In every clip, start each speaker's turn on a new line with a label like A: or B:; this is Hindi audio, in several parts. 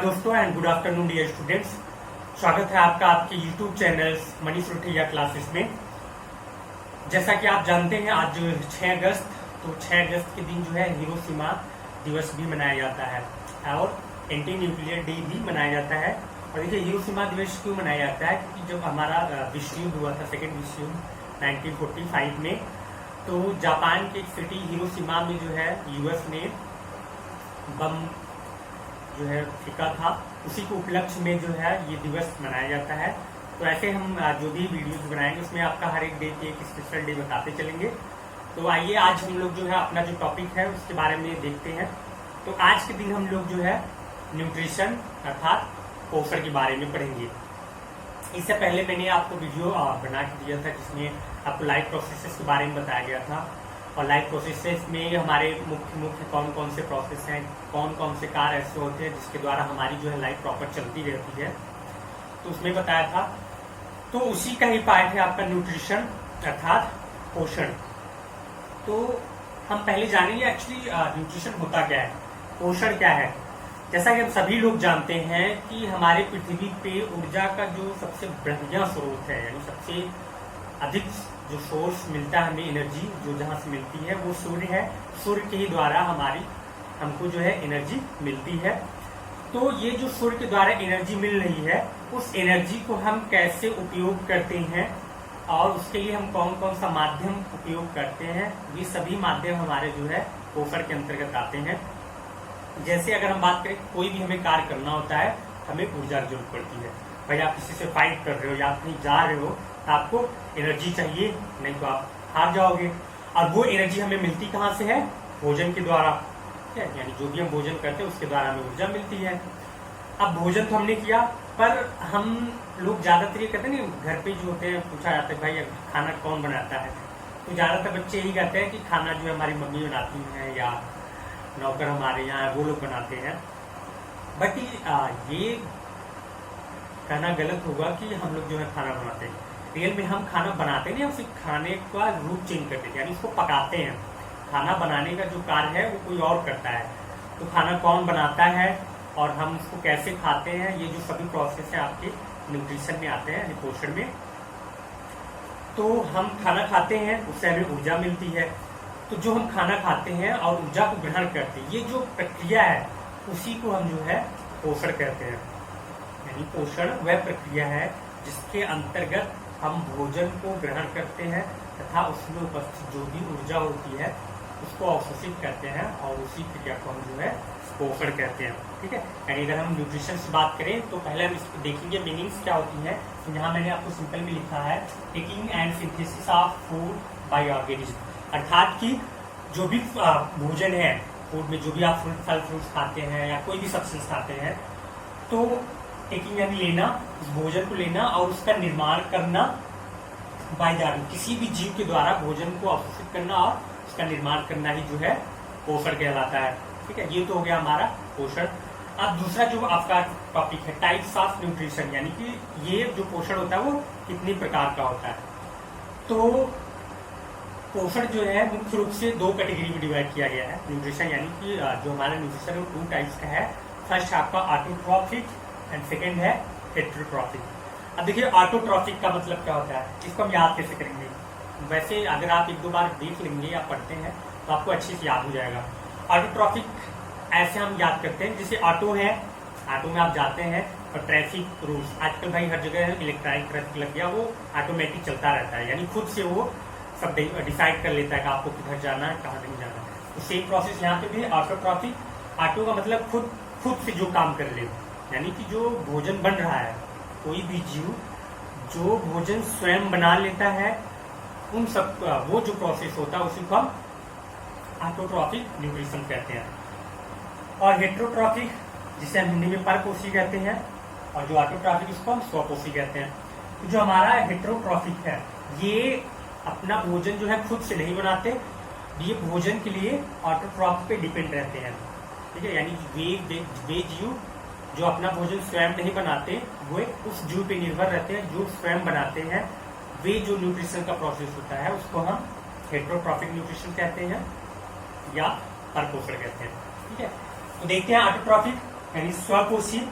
A: दोस्तों and good afternoon dear students. स्वागत है आपका आपके YouTube channel Manish Ruthaiya classes में। जैसा कि आप जानते हैं आज 6 अगस्त, तो 6 अगस्त के दिन जो है हिरोशिमा दिवस भी मनाया जाता है और एंटी न्यूक्लियर डे भी मनाया जाता है। और देखिए हिरोशिमा दिवस क्यों मनाया जाता है, क्योंकि जब हमारा विश्व युद्ध हुआ था, सेकेंड विश्व युद्ध 1945 में, तो जापान की एक सिटी हिरोशिमा में जो है यूएस ने बम जो है फेंका था, उसी के उपलक्ष्य में जो है ये दिवस मनाया जाता है। तो ऐसे हम जो भी वीडियोस बनाएंगे उसमें आपका हर एक डे की एक स्पेशल डे बताते चलेंगे। तो आइए आज हम लोग जो है अपना जो टॉपिक है उसके बारे में देखते हैं। तो आज के दिन हम लोग जो है न्यूट्रिशन अर्थात पोषण के बारे में पढ़ेंगे। इससे पहले मैंने आपको वीडियो बना के दिया था जिसमें आपको लाइफ प्रोसेसेस के बारे में बताया गया था, और लाइफ प्रोसेसेस में हमारे मुख्य कौन कौन से प्रोसेस हैं, कौन कौन से कार्य ऐसे होते हैं जिसके द्वारा हमारी जो है लाइफ प्रॉपर चलती रहती है, तो उसमें बताया था। तो उसी का ही पार्ट है आपका न्यूट्रिशन अर्थात पोषण। तो हम पहले जानेंगे एक्चुअली न्यूट्रिशन होता क्या है, पोषण क्या है। जैसा कि हम सभी लोग जानते हैं कि हमारे पृथ्वी पे ऊर्जा का जो सबसे बढ़िया स्रोत है, यानी सबसे अधिक जो सोर्स मिलता है हमें एनर्जी जो जहां से मिलती है वो सूर्य है। सूर्य के ही द्वारा हमको जो है एनर्जी मिलती है। तो ये जो सूर्य के द्वारा एनर्जी मिल रही है, उस एनर्जी को हम कैसे उपयोग करते हैं और उसके लिए हम कौन कौन सा माध्यम उपयोग करते हैं, ये सभी माध्यम हमारे जो है पोषण के अंतर्गत आते हैं। जैसे अगर हम बात करें, कोई भी हमें कार्य करना होता है, हमें ऊर्जा की जरूरत पड़ती है। भाई आप किसी से फाइट कर रहे हो या आप कहीं जा रहे हो, आपको एनर्जी चाहिए, नहीं तो आप हार जाओगे। और वो एनर्जी हमें मिलती कहाँ से है? भोजन के द्वारा, यानी जो भी हम भोजन करते हैं उसके द्वारा हमें ऊर्जा मिलती है। अब भोजन तो हमने किया, पर हम लोग ज्यादातर ये कहते हैं ना, घर पे जो होते हैं पूछा जाता है भाई खाना कौन बनाता है, तो ज्यादातर बच्चे यही कहते हैं कि खाना जो है हमारी मम्मी बनाती है या नौकर हमारे यहाँ वो लोग बनाते हैं। बट ये कहना गलत होगा कि हम लोग जो है खाना बनाते हैं। रियल में हम खाना बनाते नहीं, हम सिर्फ खाने का रूप चेंज करते हैं, यानी इसको पकाते हैं। खाना बनाने का जो कार्य है वो कोई और करता है। तो खाना कौन बनाता है और हम उसको कैसे खाते हैं, ये जो सभी प्रोसेस है आपके न्यूट्रिशन में आते हैं, पोषण में। तो हम खाना खाते हैं, उससे हमें ऊर्जा मिलती है। तो जो हम खाना खाते हैं और ऊर्जा को ग्रहण करते हैं, ये जो प्रक्रिया है उसी को हम जो है पोषण कहते हैं। यानी पोषण वह प्रक्रिया है जिसके अंतर्गत हम भोजन को ग्रहण करते हैं तथा उसमें उपस्थित जो भी ऊर्जा होती है उसको अवशोषित करते हैं, और उसी क्रिया को हम जो है पोषण कहते हैं। ठीक है, यानी अगर हम न्यूट्रिशन से बात करें तो पहले हम इसको देखेंगे मीनिंग्स क्या होती है। तो यहाँ मैंने आपको सिंपल में लिखा है taking and synthesis of food by organism, अर्थात कि जो भी भोजन है, फूड में जो भी आप फल फ्रूट्स खाते हैं या कोई भी सब्सटेंस खाते हैं, तो टेकिंग यानी लेना, उस भोजन को लेना और उसका निर्माण करना बाय द किसी भी जीव के द्वारा भोजन को अवशोषित करना और उसका निर्माण करना ही जो है पोषण कहलाता है। ठीक है, ये तो हो गया हमारा पोषण। अब दूसरा जो आपका टॉपिक है टाइप्स ऑफ न्यूट्रिशन, यानी कि ये जो पोषण होता है वो कितने प्रकार का होता है। तो पोषण जो है मुख्य रूप से 2 कैटेगरी में डिवाइड किया गया है न्यूट्रिशन, यानी कि जो हमारा न्यूट्रिशन है वो 2 टाइप्स का है। फर्स्ट आपका ऑटोट्रॉफिक एंड सेकेंड है हेटेरोट्रॉफिक। अब देखिए ऑटोट्रॉफिक का मतलब क्या होता है, इसको हम याद कैसे करेंगे। वैसे अगर आप 1-2 बार देख लेंगे या पढ़ते हैं तो आपको अच्छे से याद हो जाएगा। ऑटोट्रॉफिक ऐसे हम याद करते हैं, जैसे ऑटो है, ऑटो में आप जाते हैं और ट्रैफिक रूल्स, आजकल भाई हर जगह इलेक्ट्रॉनिक ट्रैफिक लग गया, वो ऑटोमेटिक चलता रहता है, यानी खुद से वो सब डिसाइड कर लेता है कि आपको किधर जाना है, कहाँ नहीं जाना है। तो सेम प्रोसेस यहाँ पे भी है ऑटोट्रॉफिक। ऑटो का मतलब खुद से जो काम कर ले, यानी कि जो भोजन बन रहा है, कोई भी जीव जो भोजन स्वयं बना लेता है, उन सब वो जो प्रोसेस होता है उसी को हम ऑटोट्रॉफिक न्यूट्रिशन कहते हैं। और हेटेरोट्रॉफिक जिसे हम हिंदी में परपोषी कहते हैं, और जो ऑटोट्रॉफिक इसको हम स्वपोषी कहते हैं। तो जो हमारा हेटेरोट्रॉफिक है, ये अपना भोजन जो है खुद से नहीं बनाते, ये भोजन के लिए ऑटोट्रॉफिक पे डिपेंड रहते हैं। ठीक है, यानी वे जीव जो अपना भोजन स्वयं नहीं बनाते, वो उस जीव पे निर्भर रहते हैं जो स्वयं बनाते हैं। वे जो न्यूट्रिशन का प्रोसेस होता है उसको हम हेटेरोट्रॉफिक न्यूट्रिशन कहते हैं या परपोषण कहते हैं। ठीक है, तो देखते हैं ऑटोट्रॉफिक। यानी स्वपोषी।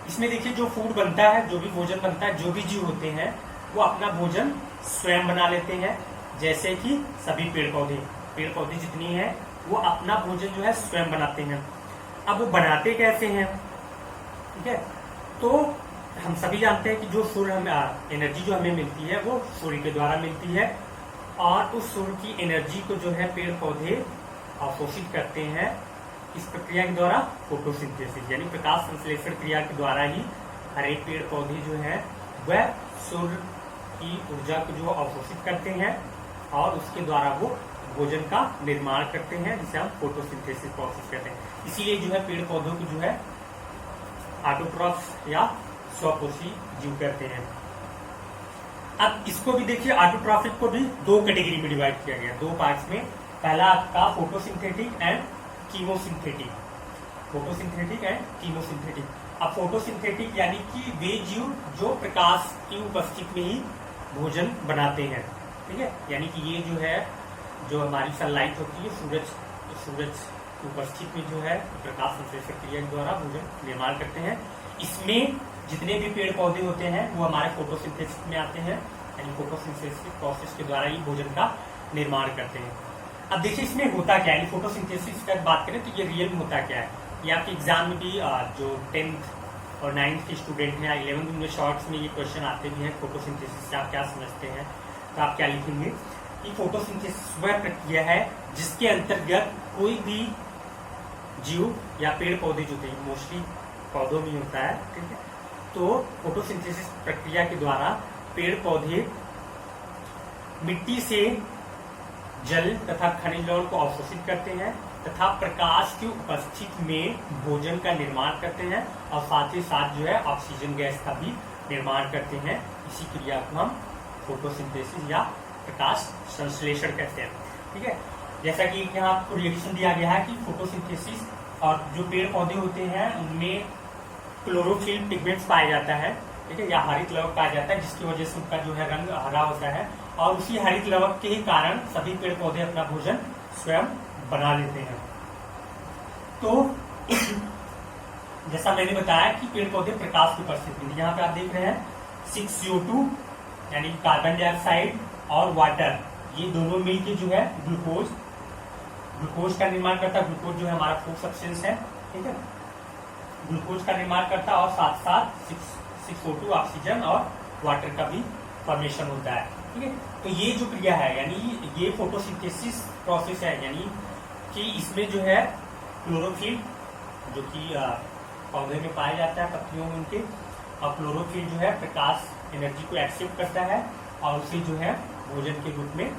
A: इसमें देखिए जो फूड बनता है, जो भी भोजन बनता है, जो भी जीव होते हैं वो अपना भोजन स्वयं बना लेते हैं। जैसे कि सभी पेड़ पौधे जितनी हैं वो अपना भोजन जो है स्वयं बनाते हैं। अब वो बनाते कैसे हैं, ठीक है, तो हम सभी जानते हैं कि जो सूर्य हमें एनर्जी जो हमें मिलती है वो सूर्य के द्वारा मिलती है, और उस सूर्य की एनर्जी को जो है पेड़ पौधे अवशोषित करते हैं इस प्रक्रिया के द्वारा, फोटोसिंथेसिस यानी प्रकाश संश्लेषण क्रिया के द्वारा ही हर एक पेड़ पौधे जो है वह सूर्य की ऊर्जा को जो अवशोषित करते हैं और उसके द्वारा वो भोजन का निर्माण करते हैं, जिसे हम फोटोसिंथेसिस प्रोसेस कहते हैं। इसीलिए जो है पेड़ पौधों को जो है ऑटोट्रॉफ्स या स्वपोषी जीव कहते हैं। अब इसको भी देखिए, ऑटोट्रॉफिक को भी दो कैटेगरी में डिवाइड किया गया, दो पार्ट्स में। पहला आपका photosynthetic and chemosynthetic. Photosynthetic and chemosynthetic. अब फोटोसिंथेटिक यानी कि वे जीव जो प्रकाश की उपस्थिति में ही भोजन बनाते हैं, ठीक है, यानी कि ये जो है जो हमारी सनलाइट होती है, सूरज की उपस्थिति में जो है प्रकाश संश्लेषण क्रिया के द्वारा भोजन निर्माण करते हैं। इसमें जितने भी पेड़ पौधे होते हैं वो हमारे फोटोसिंथेसिस में आते हैं, यानी फोटोसिंथेसिस प्रोसेस के द्वारा ही भोजन का निर्माण करते हैं। अब देखिए इसमें होता क्या है, फोटोसिंथेसिस की बात करें तो ये रियल में होता क्या है। ये आपके एग्जाम में भी जो 10th और 9th के स्टूडेंट हैं, 11th में शॉर्ट्स में ये क्वेश्चन आते भी हैं, फोटोसिंथेसिस से आप क्या समझते हैं, तो आप क्या लिखेंगे कि फोटोसिंथेसिस वह प्रक्रिया है जिसके अंतर्गत कोई भी जीव या पेड़ पौधे जो थे, मोस्टली पौधों में होता है, ठीक है, तो फोटोसिंथेसिस प्रक्रिया के द्वारा पेड़ पौधे मिट्टी से जल तथा खनिज लवण को अवशोषित करते हैं तथा प्रकाश की उपस्थिति में भोजन का निर्माण करते हैं, और साथ ही साथ जो है ऑक्सीजन गैस का भी निर्माण करते हैं। इसी क्रिया को हम फोटोसिंथेसिस या प्रकाश संश्लेषण कहते हैं, ठीक है। जैसा कि यहाँ आपको रिएक्शन दिया गया है कि फोटोसिंथेसिस और जो पेड़ पौधे होते हैं उनमें क्लोरोफिल पिगमेंट्स पाया जाता है, ठीक है, या हरित लवक पाया जाता है, जिसकी वजह से उनका जो है रंग हरा होता है, और उसी हरित लवक के ही कारण सभी पेड़ पौधे अपना भोजन स्वयं बना लेते हैं। तो जैसा मैंने बताया कि पेड़ पौधे प्रकाश की उपस्थिति में, यहाँ पे आप देख रहे हैं 6CO2 यानी कार्बन डाइऑक्साइड और वाटर, ये दोनों मिलकर जो है ग्लूकोज का निर्माण करता है। ग्लूकोज जो है हमारा फूड सब्सटेंस है, ठीक है, ग्लूकोज का निर्माण करता है, और साथ साथ 6O2 ऑक्सीजन और वाटर का भी फॉर्मेशन होता है, ठीक है। तो ये जो क्रिया है यानी ये फोटोसिंथेसिस प्रोसेस है, यानी कि इसमें जो है क्लोरोफिल जो कि पौधे में पाया जाता है, पत्तियों में उनके, और क्लोरोफिल जो है प्रकाश एनर्जी को एक्सेप्ट करता है और उसे जो है भोजन के रूप में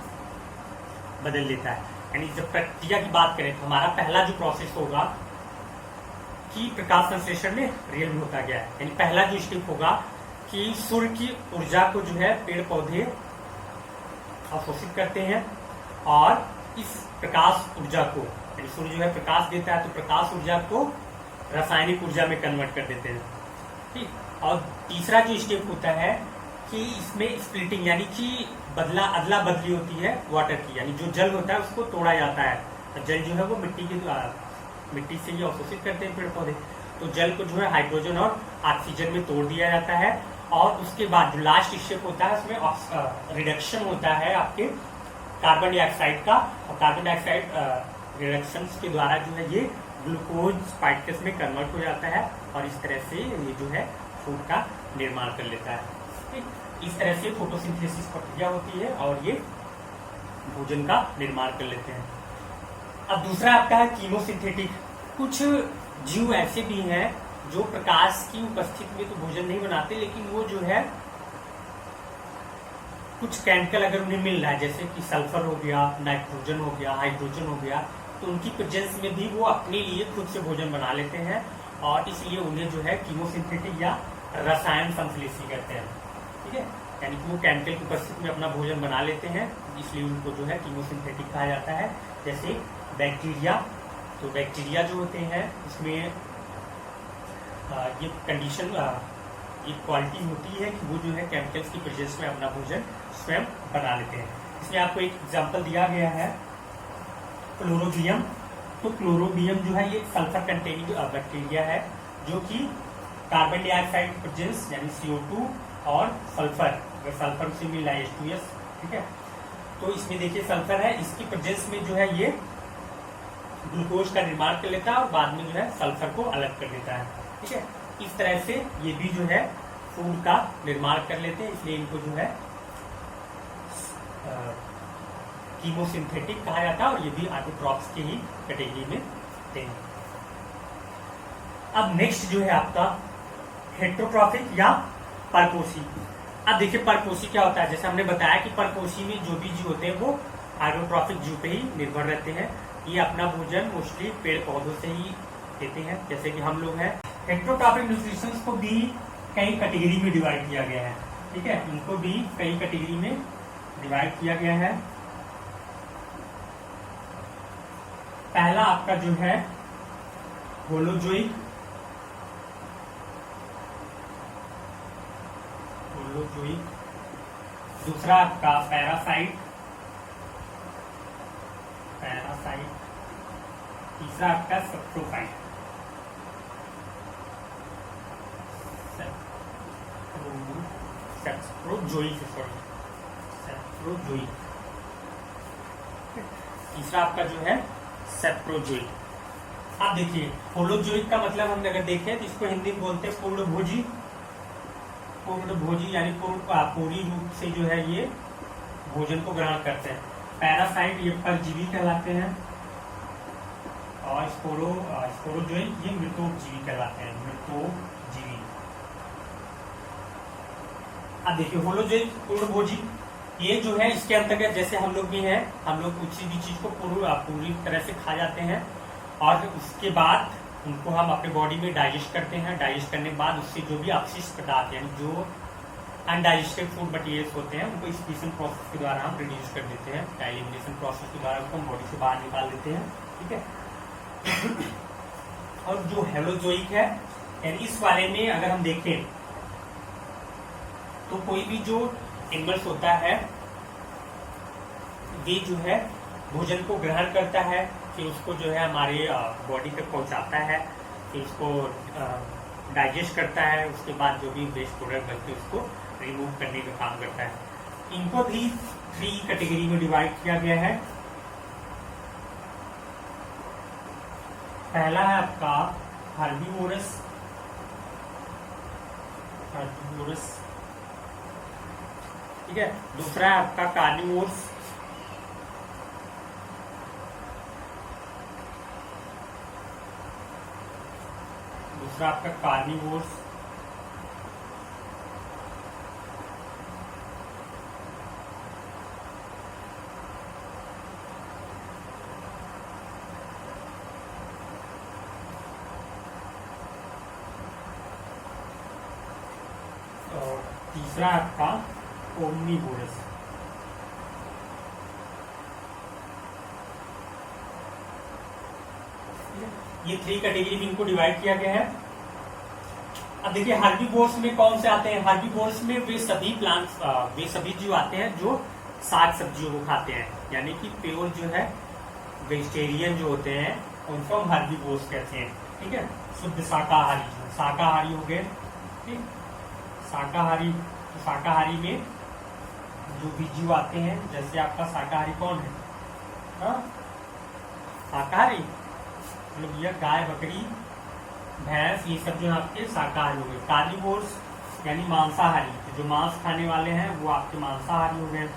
A: बदल लेता है। यानी जब प्रक्रिया की बात करें तो हमारा पहला जो प्रोसेस होगा कि प्रकाश संश्लेषण में रियल में होता गया है, यानी पहला जो स्टेप होगा कि सूर्य की ऊर्जा को जो है पेड़ पौधे अवशोषित करते हैं, और इस प्रकाश ऊर्जा को, यानी सूर्य जो है प्रकाश देता है तो प्रकाश ऊर्जा को रासायनिक ऊर्जा में कन्वर्ट कर देते हैं, ठीक। और तीसरा जो स्टेप होता है कि इसमें स्प्लिटिंग यानी कि अदला बदली होती है वाटर की, यानी जो जल होता है उसको तोड़ा जाता है। तो जल जो है वो मिट्टी से ही अवशोषित करते हैं पेड़ पौधे, तो जल को जो है हाइड्रोजन और ऑक्सीजन में तोड़ दिया जाता है, और उसके बाद जो लास्ट स्टेप होता है उसमें रिडक्शन होता है आपके कार्बन डाइऑक्साइड का, और कार्बन डाइऑक्साइड रिडक्शन के द्वारा जो है ये ग्लूकोज पार्टिकल्स में कन्वर्ट हो जाता है, और इस तरह से ये जो है फूड का निर्माण कर लेता है, ठीक। इस तरह से फोटोसिंथेसिस प्रक्रिया होती है और ये भोजन का निर्माण कर लेते हैं। अब दूसरा आपका है कीमोसिंथेटिक। कुछ जीव ऐसे भी हैं जो प्रकाश की उपस्थिति में तो भोजन नहीं बनाते, लेकिन वो जो है कुछ केमिकल अगर उन्हें मिल रहा है, जैसे कि सल्फर हो गया, नाइट्रोजन हो गया, हाइड्रोजन हो गया, तो उनकी प्रेजेंस में भी वो अपने लिए खुद से भोजन बना लेते हैं, और इसलिए उन्हें जो है कीमोसिंथेटिक या रसायन संश्लेषी कहते हैं, ठीक है। यानी कि वो केमिकल की उपस्थिति में अपना भोजन बना लेते हैं, इसलिए उनको जो है कीमोसिंथेटिक कहा जाता है। जैसे बैक्टीरिया, तो बैक्टीरिया जो होते हैं इसमें ये कंडीशन, ये क्वालिटी होती है कि वो जो है केमिकल्स की प्रेजेंस में अपना भोजन स्वयं बना लेते हैं। इसमें आपको एक एग्जांपल दिया गया है क्लोरोबियम। तो क्लोरोबियम जो है ये सल्फर कंटेनिंग बैक्टीरिया है, जो कि कार्बन डाइऑक्साइड प्रेजेंस यानी CO2 और सल्फर, अगर सल्फर से मिल रहा है H2S, ठीक है। तो इसमें देखिए सल्फर है, इसकी प्रेजेंस में जो है ये ग्लूकोज का निर्माण कर लेता है और बाद में जो है सल्फर को अलग कर देता है, ठीक है। इस तरह से ये भी जो है फूड का निर्माण कर लेते हैं, इसलिए इनको जो है कीमोसिंथेटिक कहा जाता है और ये भी ऑटोट्रॉफ्स की ही कैटेगरी में देंगे। अब नेक्स्ट जो है आपका हेटेरोट्रॉफिक या परपोषी। अब देखिए परपोषी क्या होता है, जैसे हमने बताया कि परपोषी में जो भी जीव होते हैं वो ऑटोट्रॉफिक जीव पे ही निर्भर रहते हैं। ये अपना भोजन मोस्टली पेड़ पौधों से ही देते हैं, जैसे कि हम लोग हैं। हेटेरोट्रॉफिक न्यूट्रिशन को भी कई कैटेगरी में डिवाइड किया गया है, ठीक है, इनको भी कई कैटेगरी में डिवाइड किया गया है। पहला आपका जो है होलोजोइक, दूसरा आपका पैरासाइट, तीसरा आपका सैप्रोफाइट, सैप्रोजोइक, तीसरा आपका जो है सैप्रोजोइक। अब देखिए होलोजोइक का मतलब हम अगर देखें तो इसको हिंदी में बोलते हैं पूर्णभोजी। पूर्णभोजी यानी पूरी रूप से जो है ये भोजन को ग्रहण करते हैं। पैरासाइट ये परजीवी कहलाते हैं और स्पोरोजोइक ये मृतोपजीवी कहलाते हैं, मृतोपजीवी। अब देखिए होलोजोइक पूर्णभोजी ये जो है इसके अंतर्गत जैसे हम लोग भी हैं, हम लोग किसी भी चीज को पूरी तरह से खा जाते हैं और उसके बाद उनको हम अपने बॉडी में डाइजेस्ट करते हैं। डाइजेस्ट करने के बाद उससे जो भी अपशिष्ट पदार्थ यानी जो अनडाइजेस्टेड फूड मटीरियल्स होते हैं उनको एक्सक्रीशन प्रोसेस के द्वारा हम रिड्यूस कर देते हैं, एलिमिनेशन प्रोसेस के द्वारा उसको हम बॉडी से बाहर निकाल देते हैं, ठीक है। और जो हेलोजोइक है यानी इस वाले में अगर हम देखें तो कोई भी जो एनिमल्स होता है ये जो है भोजन को ग्रहण करता है, फिर उसको जो है हमारे बॉडी तक पहुंचाता है, फिर उसको डाइजेस्ट करता है, उसके बाद जो भी वेस्ट प्रोडक्ट बचते हैं उसको रिमूव करने का काम करता है। इनको भी 3 कैटेगरी में डिवाइड किया गया है। पहला है आपका हर्बीवोरस, ठीक है। दूसरा है आपका कार्निवोरस, तीसरा आपका ओमनीवोरस। ये 3 कैटेगरी में इनको डिवाइड किया गया है। अब देखिए हर्बीवोर्स में कौन से आते हैं, हर्बीवोर्स में वे सभी प्लांट्स वे सभी जीव आते हैं जो साग सब्जियों को खाते हैं, यानी कि प्योर जो है वेजिटेरियन जो होते हैं उनको हम हर्बीवोर्स कहते हैं, ठीक है। शुद्ध शाकाहारी हो गए, ठीक। शाकाहारी में जो भी जीव आते हैं, जैसे आपका शाकाहारी कौन है, शाकाहारी मतलब यह गाय बकरी भैंस ये सब जो आपके शाकाहारी हो गए। कार्निवोर्स यानी मांसाहारी, जो मांस खाने वाले हैं वो आपके मांसाहारी हो गए,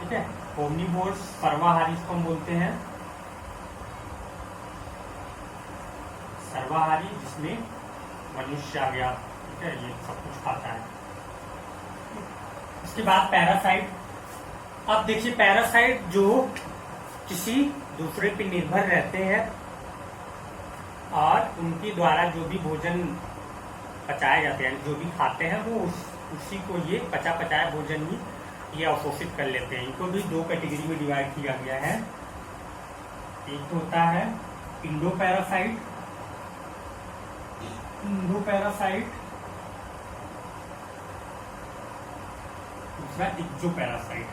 A: ठीक है। ओमनीवोर्स सर्वाहारी इसको हम बोलते हैं, सर्वाहारी जिसमें मनुष्य आ गया, ठीक है, ये सब कुछ खाता है। उसके बाद पैरासाइट। अब देखिए पैरासाइट जो किसी दूसरे पे निर्भर रहते हैं और उनके द्वारा जो भी भोजन पचाए जाते हैं, जो भी खाते हैं वो उसी को ये पचाया भोजन ही ये अवशोषित कर लेते हैं। इनको भी 2 कैटेगरी में डिवाइड किया गया है। एक तो होता है इंडोपैरासाइट, दूसरा एक्सोपैरासाइट।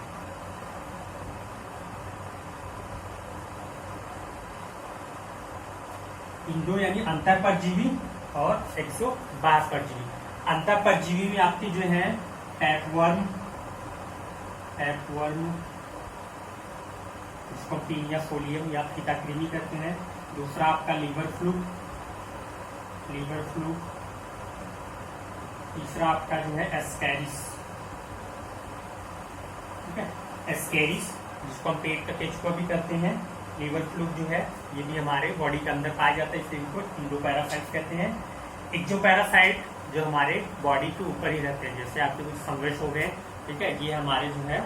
A: इंडो यानी अंतर परजीवी और एक्सो बाह्य परजीवी। अंतर परजीवी में आपकी जो है टैपवर्म, इसको पीनिया सोलियम या फीताकृमि कहते हैं। दूसरा आपका लीवर फ्लू। तीसरा आपका जो है एस्कैरिस, ठीक है, एस्कैरिस जिसको हम पेट का केचुआ भी कहते हैं। लीवर फ्लू जो है ये भी हमारे बॉडी के अंदर पाया जाता है, इसलिए इनको इंडोपैरासाइट कहते हैं। एक्सोपैरासाइट जो हमारे बॉडी के ऊपर ही रहते हैं, जैसे आपके कुछ फंगस हो गए, ठीक है, ये हमारे जो है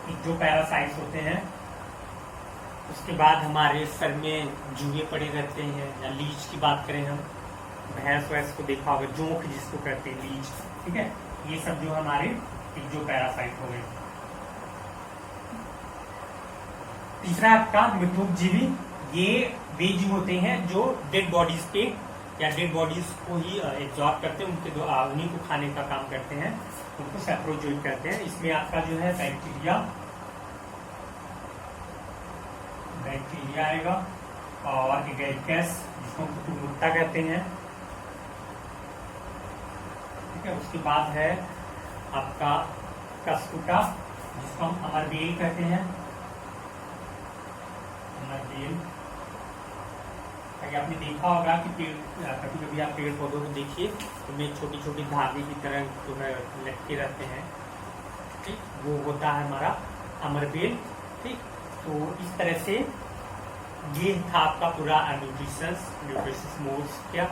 A: एक्सोपैरासाइट्स होते हैं। उसके बाद हमारे सर में जुए पड़े रहते हैं, या लीच की बात करें हम, भैंस वैंस को देखा होगा, जोंक जिसको कहते हैं, लीच, ठीक है, ये सब जो हमारे एक्सोपैरासाइट हो गए। तीसरा आपका मिथुकजीवी, ये वे जीव होते हैं जो डेड बॉडीज पे या डेड बॉडीज को ही एब्जॉर्ब करते हैं, उन्हीं को खाने का काम करते हैं, उनको सैप्रोजोइक कहते हैं। इसमें आपका जो है बैक्टीरिया आएगा और एगेरिकस जिसको हम कुकुरमुत्ता कहते हैं, ठीक है। उसके बाद है आपका कस्कुटा जिसको हम अमरबेल कहते हैं, अमरबेल। आपने देखा होगा कि कभी कभी आप पेड़ पौधों को देखिए, उनमें छोटी छोटी धागे की तरह जो है लटके रहते हैं, ठीक, वो होता है हमारा अमरबेल, ठीक। तो इस तरह से ये था आपका पूरा न्यूट्रिशंस मोड्स। क्या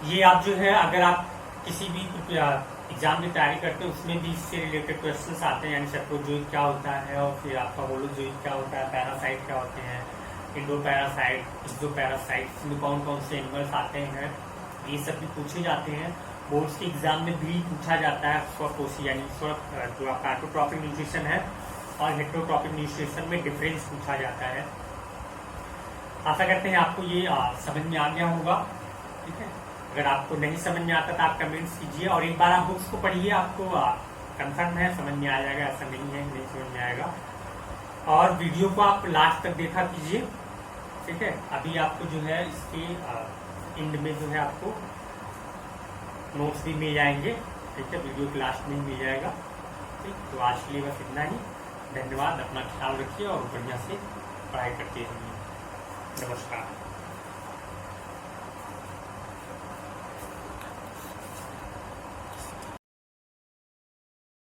A: ये आप जो है अगर आप किसी भी एग्जाम की तैयारी करते हैं उसमें भी इससे रिलेटेड क्वेश्चंस आते हैं, यानी सैप्रोजोइक क्या होता है और फिर आपका होलोजोइक क्या होता है, पैरासाइट क्या होते हैं, इंडोपैरासाइट, एक्सोपैरासाइट, इसमें कौन कौन से एनिमल्स आते हैं, ये सब भी पूछे जाते हैं। बोर्ड्स के एग्जाम में भी पूछा जाता है स्वपोषी यानी जो आपका ऑटोट्रॉपिक न्यूट्रिशन है और हेटेरोट्रॉपिक न्यूट्रिशन में डिफरेंस पूछा जाता है। आशा करते हैं आपको ये समझ में आ गया होगा, ठीक है। अगर आपको नहीं समझ में आता तो आप कमेंट्स कीजिए और एक बार आप बुक्स को पढ़िए, आपको कंफर्म है समझ में आ जाएगा, ऐसा नहीं है नहीं समझ में आएगा। और वीडियो को आप लास्ट तक देखा कीजिए, ठीक है। अभी आपको जो है इसके एंड में जो है आपको नोट्स भी मिल जाएंगे, ठीक है, वीडियो के लास्ट में ही मिल जाएगा, ठीक। तो आज के लिए बस इतना ही। धन्यवाद, अपना ख्याल रखिए और बढ़िया से पढ़ाई करते रहिए। नमस्कार।